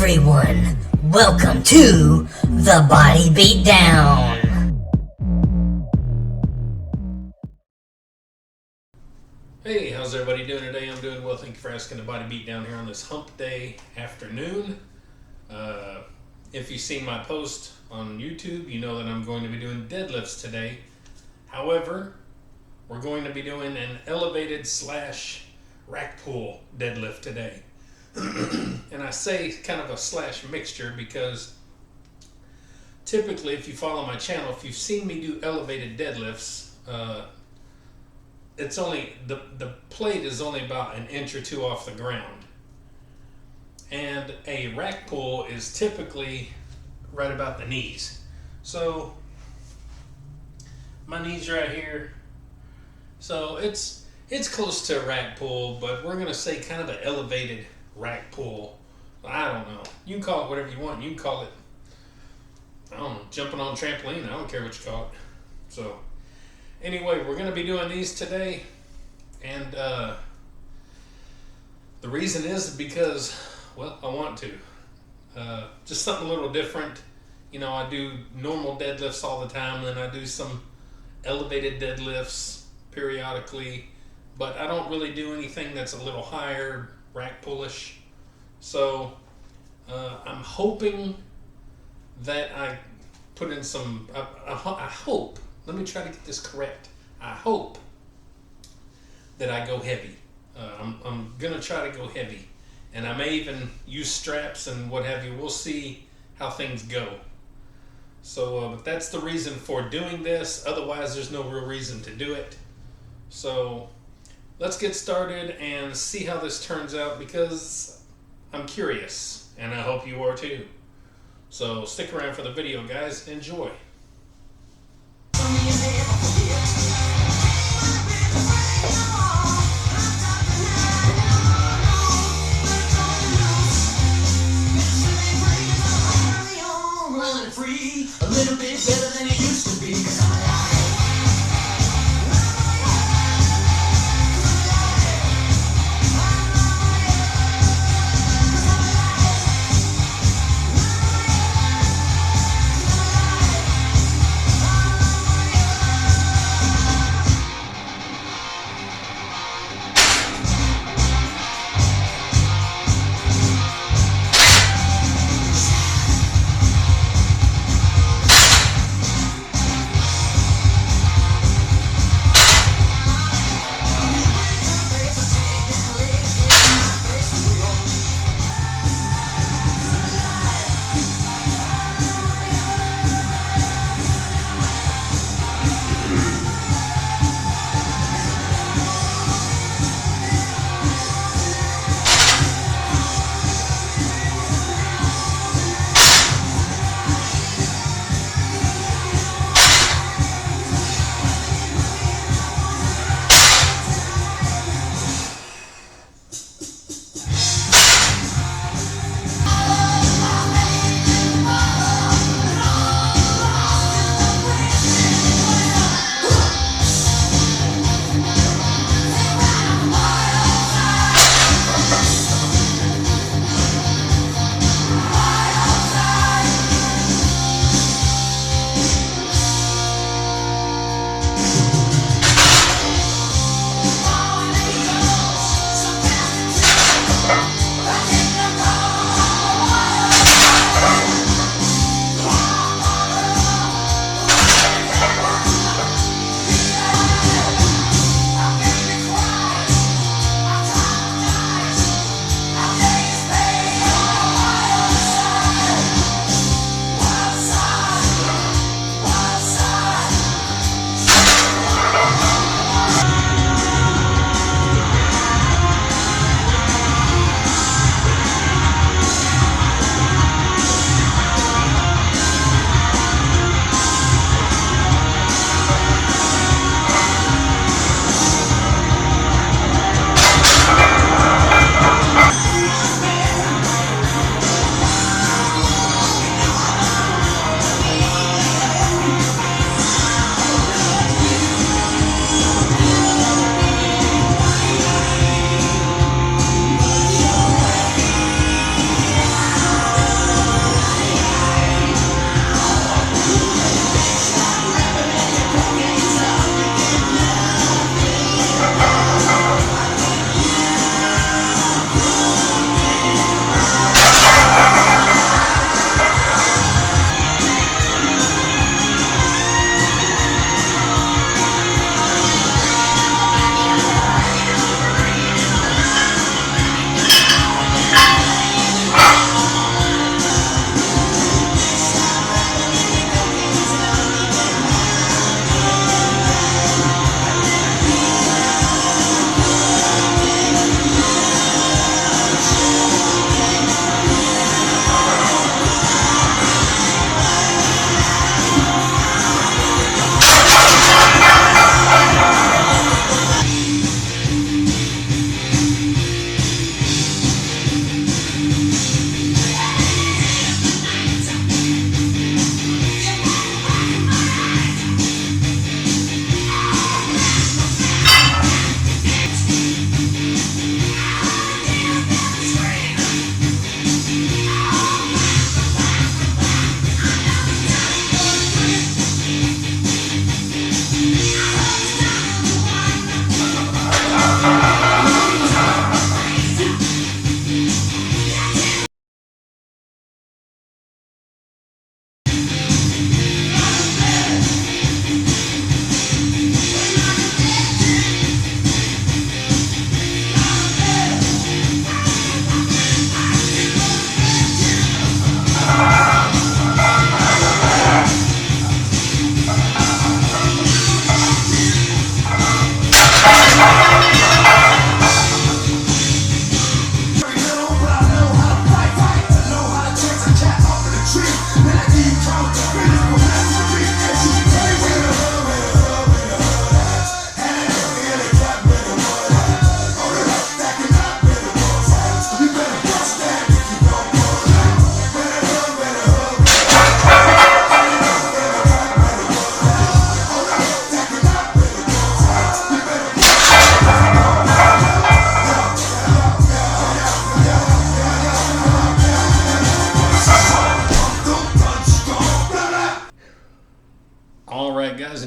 everyone, welcome to the Body Beatdown. Hey, how's everybody doing today? I'm doing well, thank you for asking. The Body Beatdown here on this hump day afternoon. If you've seen my post on YouTube, you know that I'm going to be doing deadlifts today. However, we're going to be doing an elevated / rack pull deadlift today. And I say kind of a / mixture because typically, if you follow my channel, if you've seen me do elevated deadlifts, it's only the plate is only about an inch or two off the ground, and a rack pull is typically right about the knees. So my knees right here, so it's close to a rack pull, but we're gonna say kind of an elevated rack pull. I don't know. You can call it whatever you want. You can call it, I don't know, jumping on a trampoline. I don't care what you call it. So anyway, we're going to be doing these today, and the reason is because, well, I want to. Just something a little different. You know, I do normal deadlifts all the time, and I do some elevated deadlifts periodically, but I don't really do anything that's a little higher, rack pullish. So I'm hoping that I put in some, I hope, let me try to get this correct. I hope that I go heavy. I'm going to try to go heavy. And I may even use straps and what have you. We'll see how things go. So but that's the reason for doing this. Otherwise, there's no real reason to do it. So let's get started and see how this turns out, because I'm curious, and I hope you are too. So stick around for the video, guys. Enjoy. Running free, a little bit better than it used to be. 'Cause I'm alive.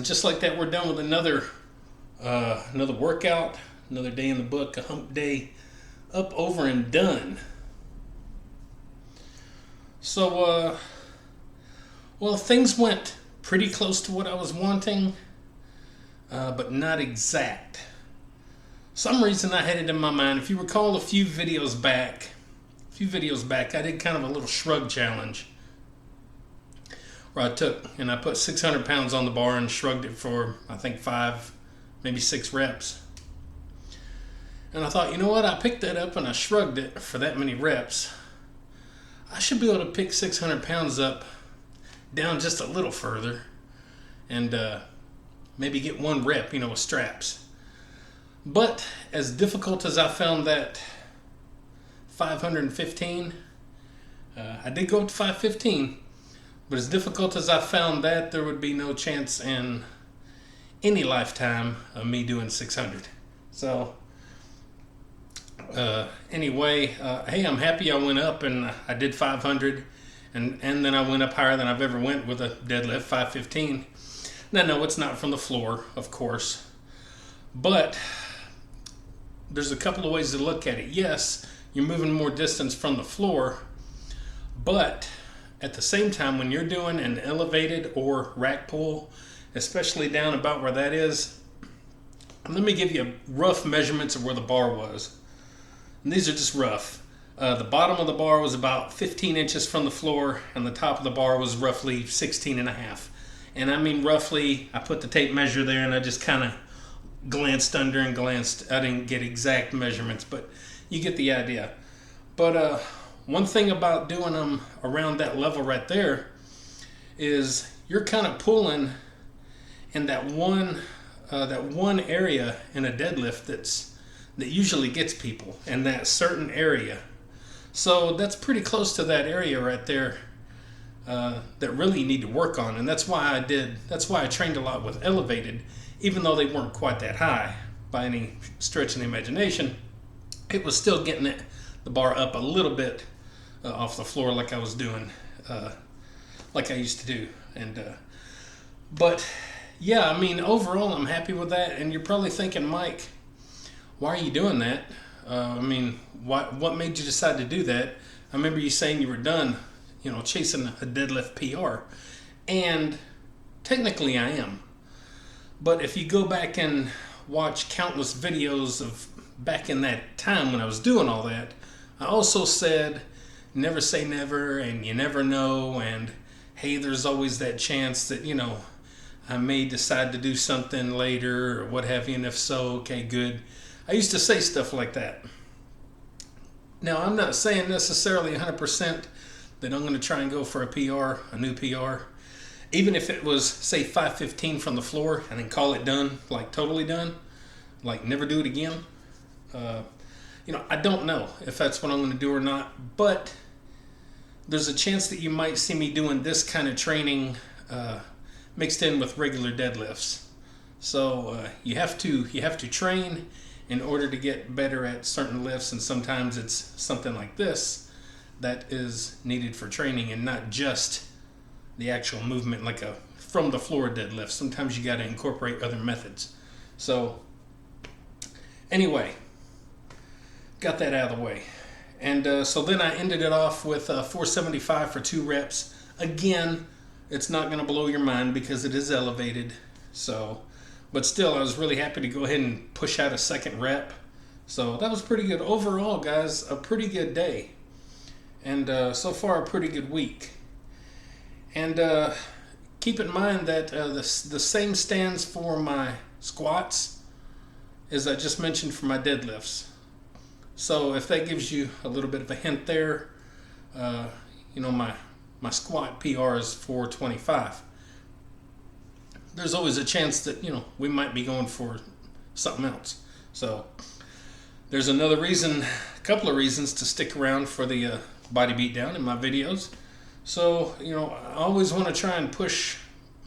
just like that, we're done with another workout, another day in the book, a hump day up, over, and done. So, well, things went pretty close to what I was wanting, but not exact. Some reason I had it in my mind. If you recall a few videos back, I did kind of a little shrug challenge where I put 600 pounds on the bar and shrugged it for, I think, 5, maybe 6 reps. And I thought, you know what? I picked that up and I shrugged it for that many reps. I should be able to pick 600 pounds up down just a little further and maybe get 1 rep, with straps. But as difficult as I found that 515, I did go up to 515, but as difficult as I found that, there would be no chance in any lifetime of me doing 600. So anyway, hey, I'm happy I went up and I did 500, and then I went up higher than I've ever went with a deadlift, 515. Now, no, it's not from the floor, of course, but there's a couple of ways to look at it. Yes, you're moving more distance from the floor, but at the same time, when you're doing an elevated or rack pull, especially down about where that is, let me give you rough measurements of where the bar was. And these are just rough. The bottom of the bar was about 15 inches from the floor, and the top of the bar was roughly 16 and a half. And I mean roughly, I put the tape measure there and I just kind of glanced under and glanced. I didn't get exact measurements, but you get the idea. But one thing about doing them around that level right there is you're kind of pulling in that one area in a deadlift that usually gets people in that certain area. So that's pretty close to that area right there that really you need to work on. And that's why I trained a lot with elevated, even though they weren't quite that high by any stretch of the imagination. It was still getting the bar up a little bit off the floor like I was doing, like I used to do. And but yeah, I mean, overall I'm happy with that. And you're probably thinking, Mike, why are you doing that? I mean, what made you decide to do that? I remember you saying you were done, chasing a deadlift PR. And technically I am. But if you go back and watch countless videos of back in that time when I was doing all that, I also said, never say never, and you never know, and hey, there's always that chance that, I may decide to do something later or what have you, and if so, okay, good. I used to say stuff like that. Now, I'm not saying necessarily 100% that I'm going to try and go for a PR, a new PR. Even if it was, say, 515 from the floor and then call it done, like totally done, like never do it again. I don't know if that's what I'm going to do or not, but there's a chance that you might see me doing this kind of training mixed in with regular deadlifts. So you have to train in order to get better at certain lifts, and sometimes it's something like this that is needed for training and not just the actual movement like a from the floor deadlift. Sometimes you got to incorporate other methods. So anyway, got that out of the way. And so then I ended it off with 475 for 2 reps. Again, it's not going to blow your mind because it is elevated. So, but still, I was really happy to go ahead and push out a second rep. So that was pretty good. Overall, guys, a pretty good day. And so far, a pretty good week. And keep in mind that the same stands for my squats as I just mentioned for my deadlifts. So if that gives you a little bit of a hint there, my squat PR is 425. There's always a chance that, we might be going for something else. So there's a couple of reasons to stick around for the body beatdown in my videos. So, I always want to try and push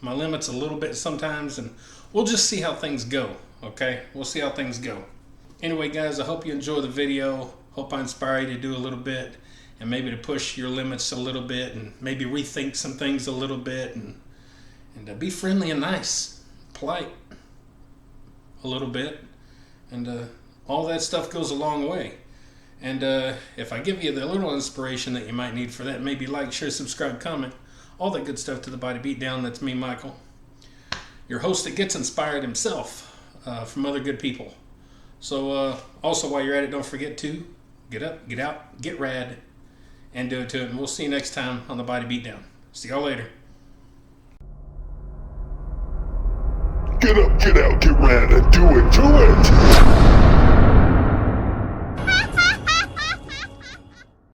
my limits a little bit sometimes, and we'll just see how things go, okay? We'll see how things go. Anyway, guys, I hope you enjoy the video. Hope I inspire you to do a little bit and maybe to push your limits a little bit and maybe rethink some things a little bit and be friendly and nice. polite a little bit, and all that stuff goes a long way. And if I give you the little inspiration that you might need for that, maybe like, share, subscribe, comment, all that good stuff to the Body Beatdown. That's me, Michael, your host that gets inspired himself from other good people. So also, while you're at it, don't forget to get up, get out, get rad, and do it to it. And we'll see you next time on the Body Beatdown. See y'all later. Get up, get out, get rad, and do it to it!